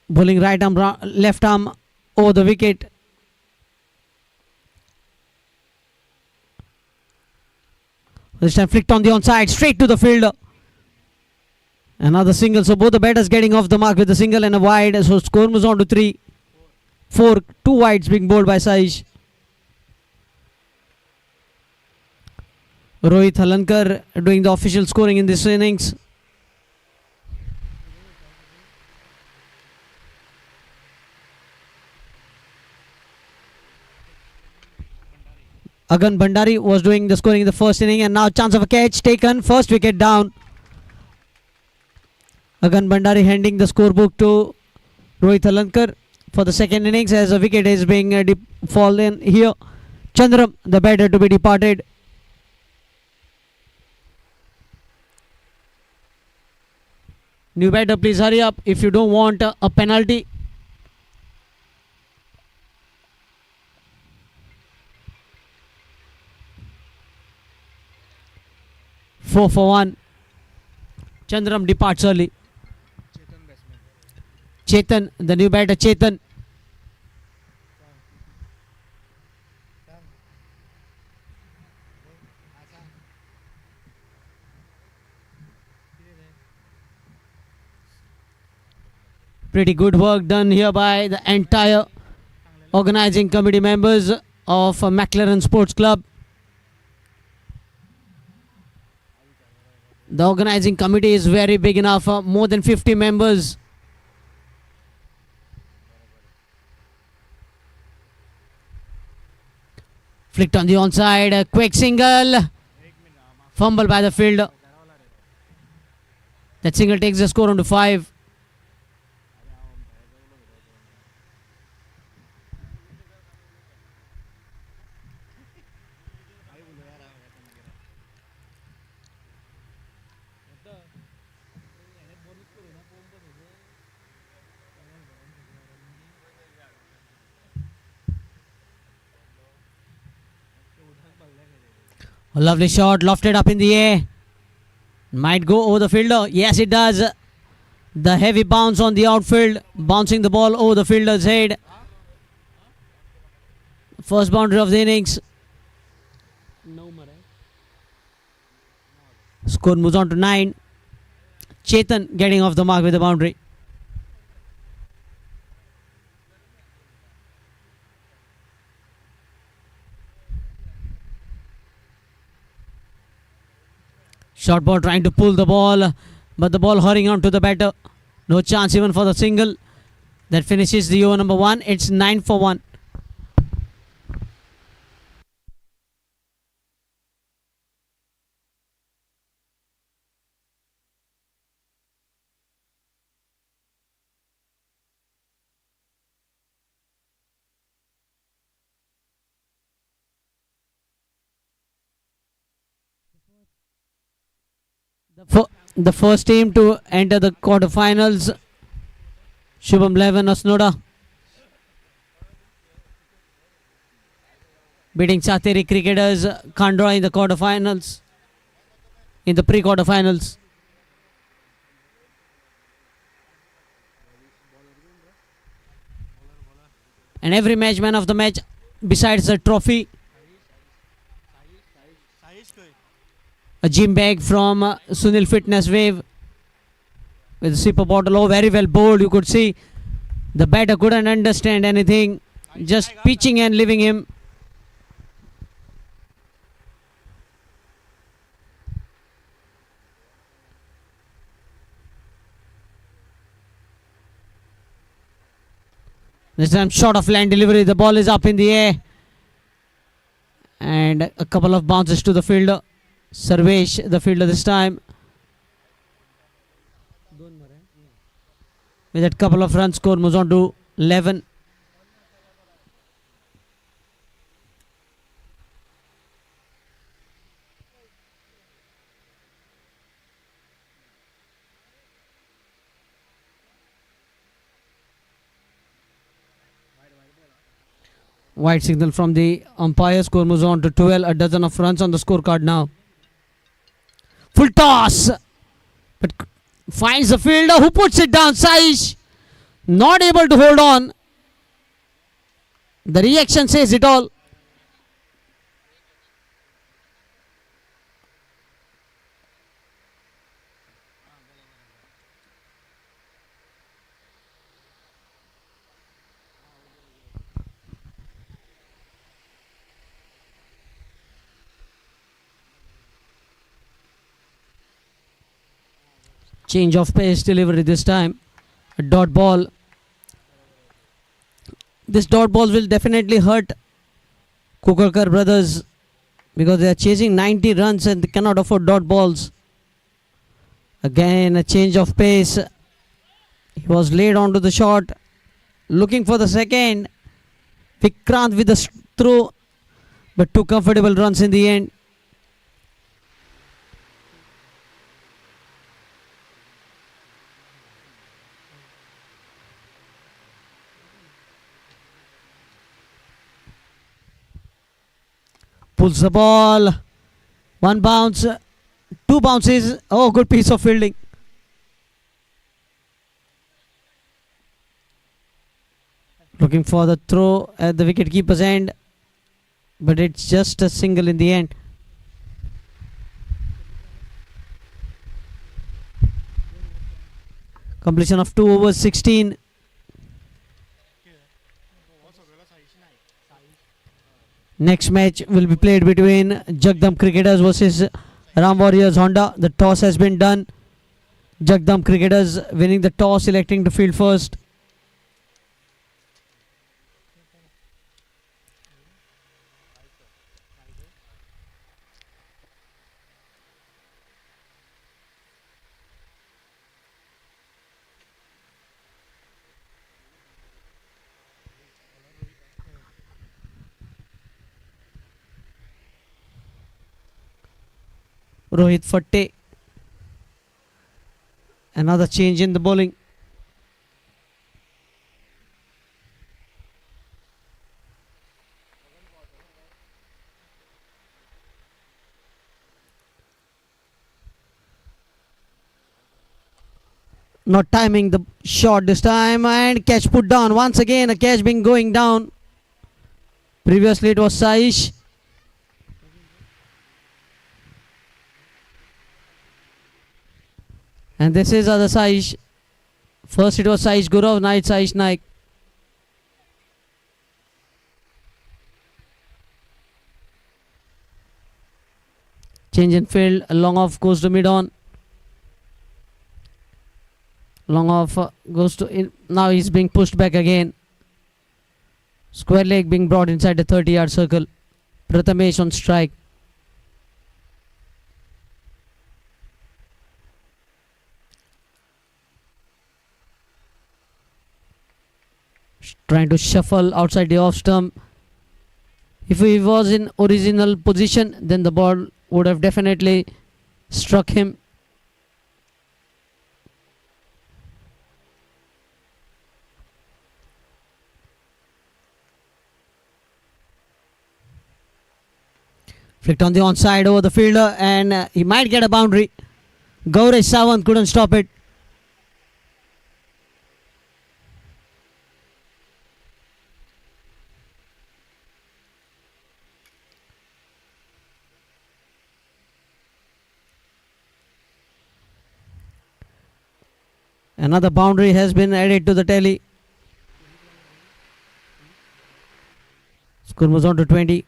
Speaker 2: Bowling right arm, left arm over the wicket. This time flicked on the onside, straight to the fielder. Another single, so both the batters getting off the mark with a single and a wide. So score moves on to 3. 4, 2 wides being bowled by Saish. Rohit Halankar doing the official scoring in this innings. Agan Bhandari was doing the scoring in the first inning, and now chance of a catch taken. First wicket down. Agan Bhandari handing the scorebook to Rohit Halankar for the second innings, as a wicket is being fallen here. Chandram, the batter, to be departed. New batter, please hurry up if you don't want a penalty. Four for 1. Chandram departs early. Chetan, the new batter, Chetan. Pretty good work done here by the entire organizing committee members of McLaren Sports Club. The organizing committee is very big enough, more than 50 members. Flicked on the onside, a quick single. Fumble by the fielder. That single takes the score on to 5. A lovely shot, lofted up in the air. Might go over the fielder. Yes, it does. The heavy bounce on the outfield, bouncing the ball over the fielder's head. First boundary of the innings. Score moves on to 9. Chetan getting off the mark with the boundary. Short ball trying to pull the ball, but the ball hurrying on to the batter. No chance even for the single. That finishes the over number 1. It's 9 for 1. The first team to enter the quarterfinals, Shubham Levan Asnoda beating Chateri Cricketers Khandwa in the quarterfinals, in the pre-quarterfinals. And every match man of the match besides the trophy, a gym bag from Sunil Fitness Wave with a super bottle. Oh, very well bowled. You could see the batter couldn't understand anything, just pitching and leaving him. This time short of land delivery. The ball is up in the air. And a couple of bounces to the fielder. Sarvesh, the fielder this time. With that couple of runs, score moves on to 11. White signal from the umpire. Score moves on to 12. A dozen of runs on the scorecard now. Full toss. But finds the fielder who puts it down. Saish not able to hold on. The reaction says it all. Change of pace delivery this time. A dot ball. This dot ball will definitely hurt Kukarkar brothers because they are chasing 90 runs and they cannot afford dot balls. Again a change of pace. He was laid onto the shot. Looking for the second. Vikrant with the throw. But two comfortable runs in the end. Pulls the ball. One bounce. Two bounces. Oh, good piece of fielding. Looking for the throw at the wicketkeeper's end. But it's just a single in the end. Completion of 2 overs 16. Next match will be played between Jagdam Cricketers versus Ram Warriors Honda. The toss has been done. Jagdam Cricketers winning the toss, electing to field first. Rohit Fatte. Another change in the bowling. Not timing the shot this time, and catch put down. Once again a catch being going down. Previously it was Saish. And this is other Saish. First it was Saish Gurav, now it's Saish Naik. Change in field. Long off goes to mid on. Long off goes to in. Now he's being pushed back again. Square leg being brought inside the 30-yard circle. Prathamesh on strike. Trying to shuffle outside the off stump. If he was in original position, then the ball would have definitely struck him. Flicked on the onside over the fielder, and he might get a boundary. Gaurav Sawant couldn't stop it. Another boundary has been added to the tally. Score moves on to 20.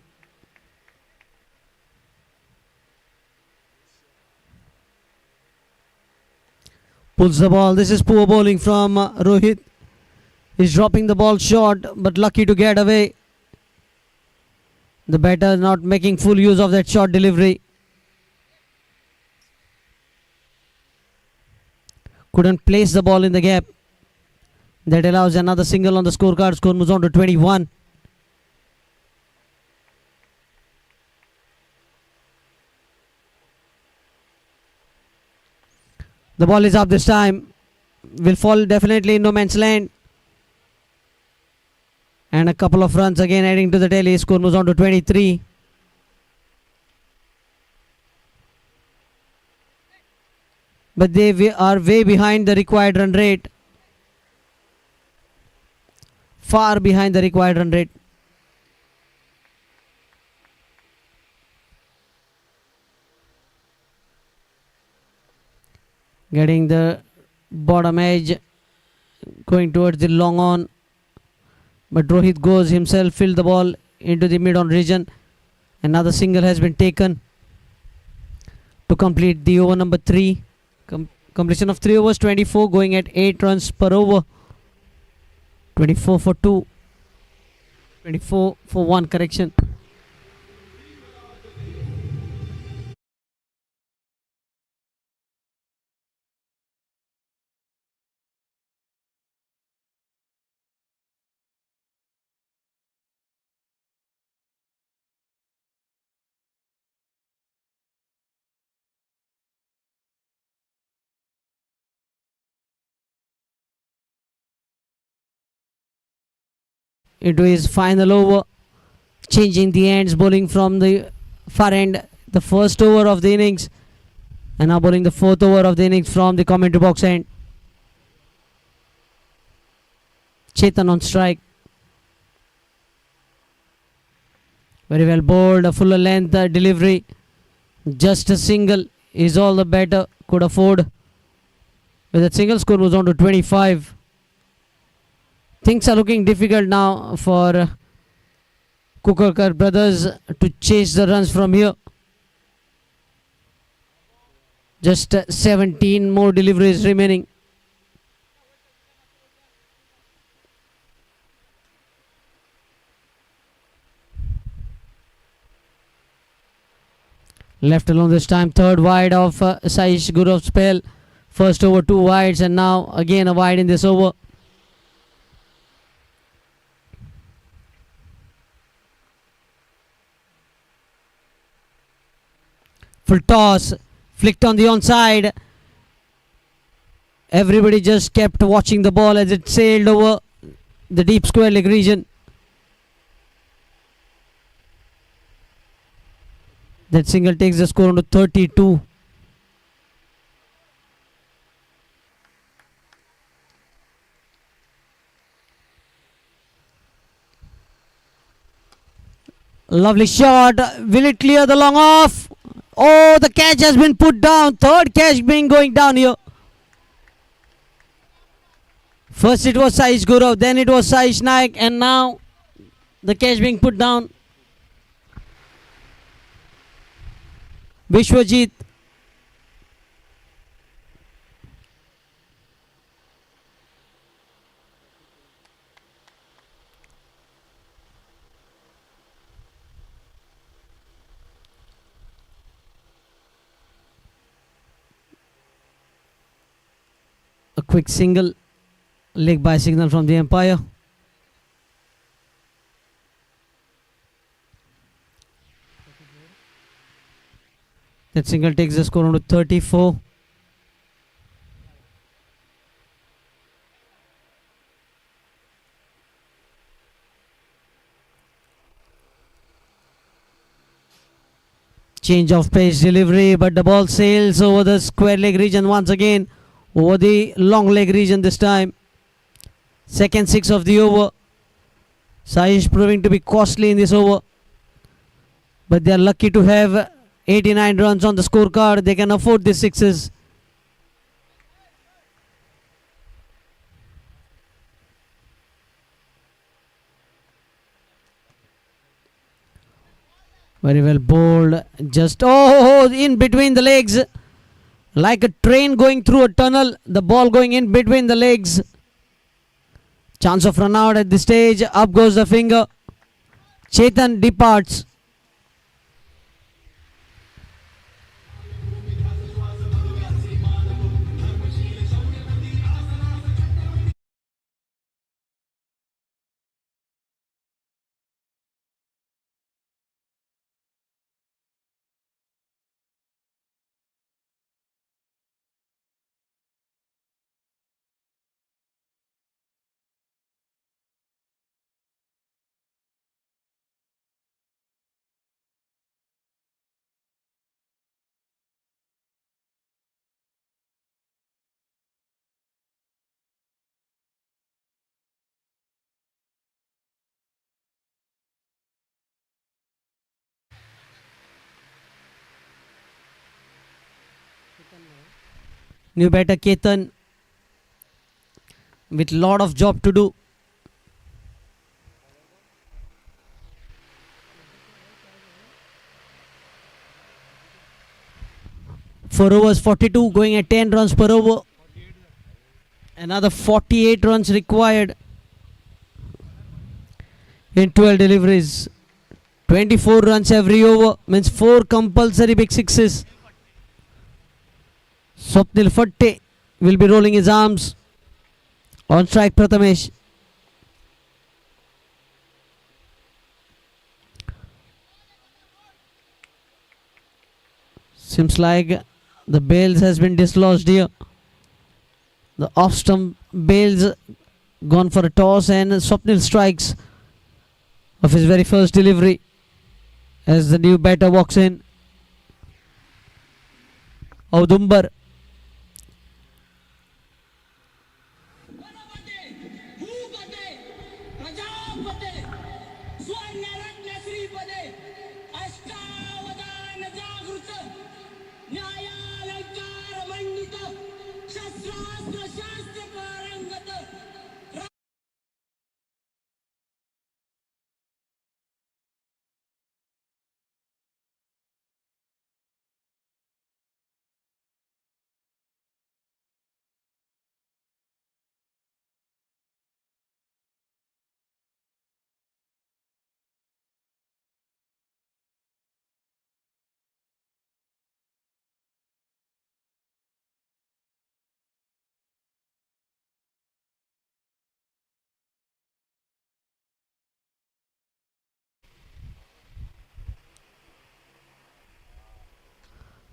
Speaker 2: Pulls the ball. This is poor bowling from Rohit. He's dropping the ball short, but lucky to get away. The batter not making full use of that short delivery. Couldn't place the ball in the gap. That allows another single on the scorecard. Score moves on to 21. The ball is up this time. Will fall definitely in no man's land. And a couple of runs again adding to the tally. Score moves on to 23. But they are way behind the required run rate. Far behind the required run rate. Getting the bottom edge, going towards the long on. But Rohit goes himself, filled the ball into the mid on region. Another single has been taken to complete the over number 3. Completion of 3 overs, 24, going at 8 runs per over. 24 for 2. 24 for 1, correction. Into his final over, changing the ends, bowling from the far end, the first over of the innings, and now bowling the fourth over of the innings from the commentary box end. Chetan on strike. Very well bowled, a fuller length delivery. Just a single is all the batter could afford. With that single, score was on to 25. Things are looking difficult now for Kukarkar brothers to chase the runs from here. Just 17 more deliveries remaining. Left alone this time, third wide of Saish Gurov's spell. First over 2 wides and now again a wide in this over. Full toss, flicked on the onside. Everybody just kept watching the ball as it sailed over the deep square leg region. That single takes the score on to 32. Lovely shot. Will it clear the long off? Oh, the catch has been put down. Third catch being going down here. First it was Saish Gurov, then it was Saish Naik, and now the catch being put down. Vishwajit. A quick single, leg by signal from the umpire. That single takes the score on to 34. Change of pace delivery, but the ball sails over the square leg region once again. Over the long leg region this time. Second 6 of the over. Saish proving to be costly in this over. But they are lucky to have 89 runs on the scorecard. They can afford the sixes. Very well bowled. Just in between the legs. Like a train going through a tunnel. The ball going in between the legs. Chance of run out at this stage. Up goes the finger. Chetan departs. New batter Ketan with lot of job to do. For overs 42, going at 10 runs per over. Another 48 runs required in 12 deliveries. 24 runs every over means 4 compulsory big sixes. Swapnil Fatte will be rolling his arms. On strike Prathamesh. Seems like the bails has been dislodged here. The off stump bails gone for a toss, and Swapnil strikes of his very first delivery as the new batter walks in. Audumbar.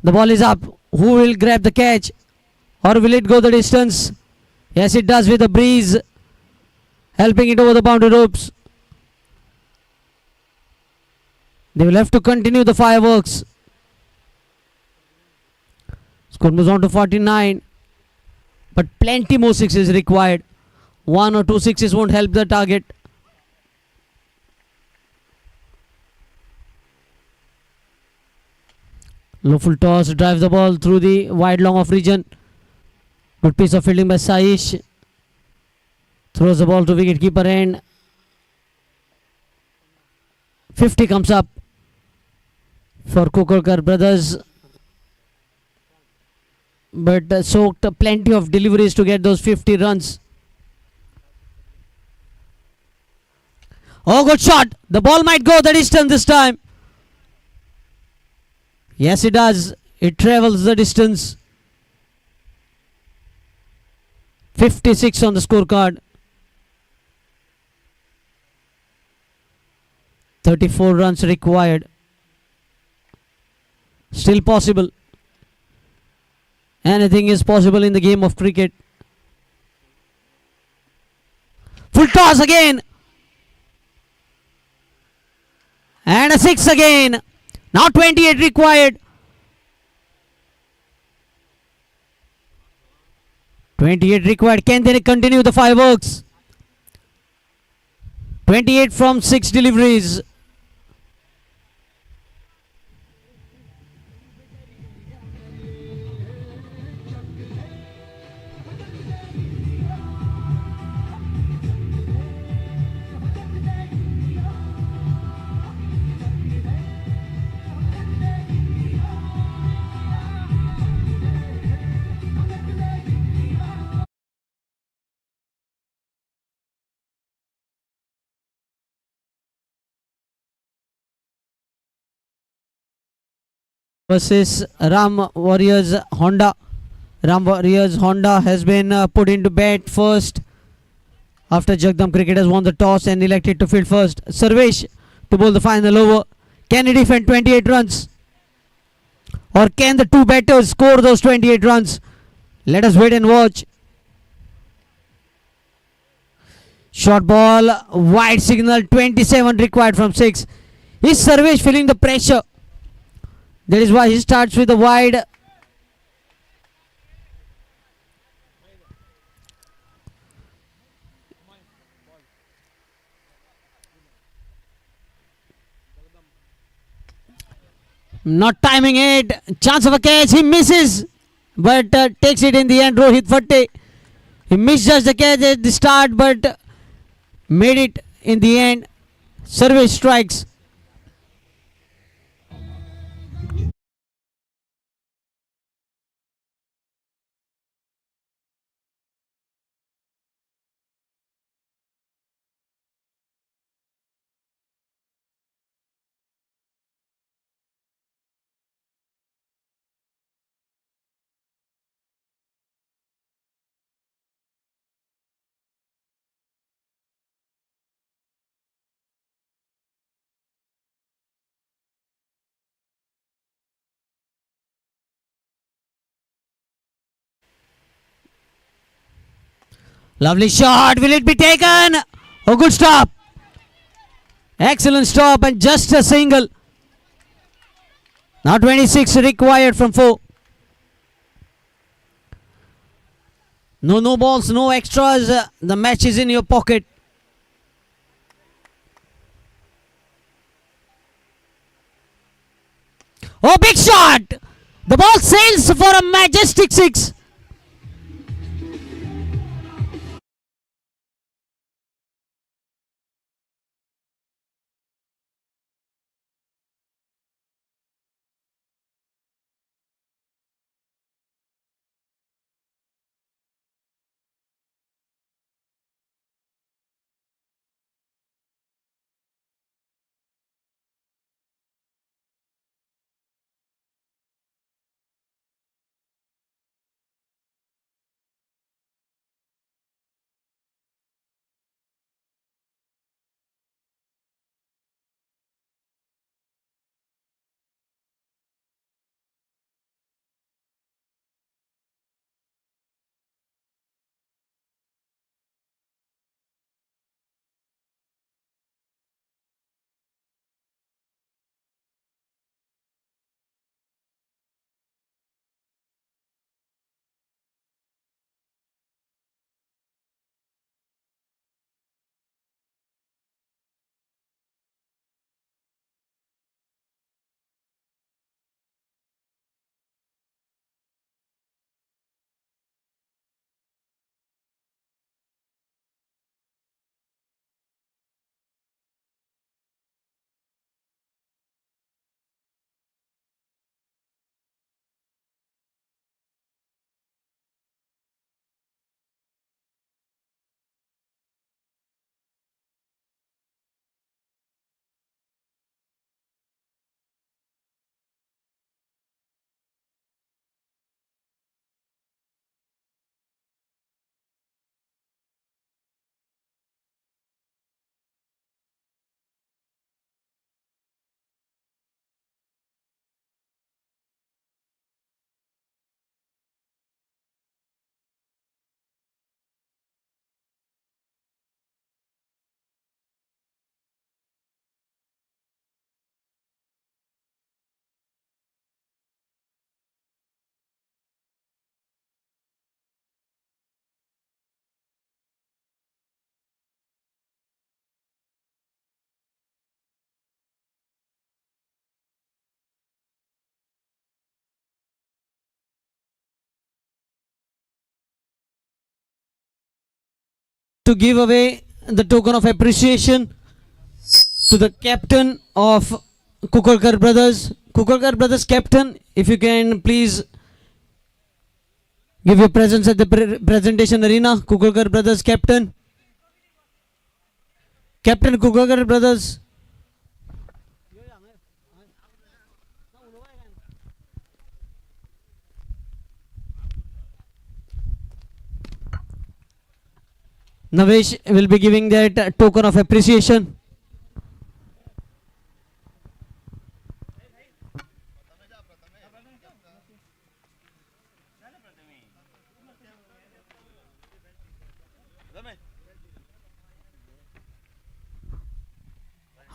Speaker 2: The ball is up. Who will grab the catch? Or will it go the distance? Yes, it does with the breeze helping it over the boundary ropes. They will have to continue the fireworks. Score moves on to 49. But plenty more sixes required. 1 or 2 sixes won't help the target. Low full toss drives the ball through the wide long off region. Good piece of fielding by Saish. Throws the ball to wicketkeeper end. 50 comes up for Kukulkar brothers. But soaked plenty of deliveries to get those 50 runs. Oh, good shot. The ball might go the distance this time. Yes, it does. It travels the distance. 56 on the scorecard. 34 runs required. Still possible. Anything is possible in the game of cricket. Full toss again. And a 6 again. Now 28 required. 28 required. Can they continue the fireworks? 28 from 6 deliveries. versus Ram Warriors Honda. Ram Warriors Honda has been put into bat first after Jagdam Cricket has won the toss and elected to field first. Sarvesh to bowl the final over. Can he defend 28 runs? Or can the two batters score those 28 runs? Let us wait and watch. Short ball, wide signal, 27 required from 6. Is Sarvesh feeling the pressure? That is why he starts with the wide. Not timing it. Chance of a catch. He misses. But takes it in the end. Rohit Fatte. He misjudged the catch at the start but made it in the end. Sarvesh strikes. Lovely shot. Will it be taken? Oh, good stop. Excellent stop and just a single. Now 26 required from 4. No balls, no extras. The match is in your pocket. Oh, big shot. The ball sails for a majestic 6. To give away the token of appreciation to the captain of Kukulkar Brothers. Kukulkar Brothers captain, if you can please give your presence at the presentation arena. Kukulkar Brothers captain. Captain Kukulkar Brothers. Navesh will be giving that token of appreciation.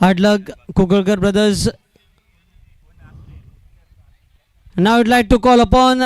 Speaker 2: Hard luck, Kukulkar brothers. Now I'd like to call upon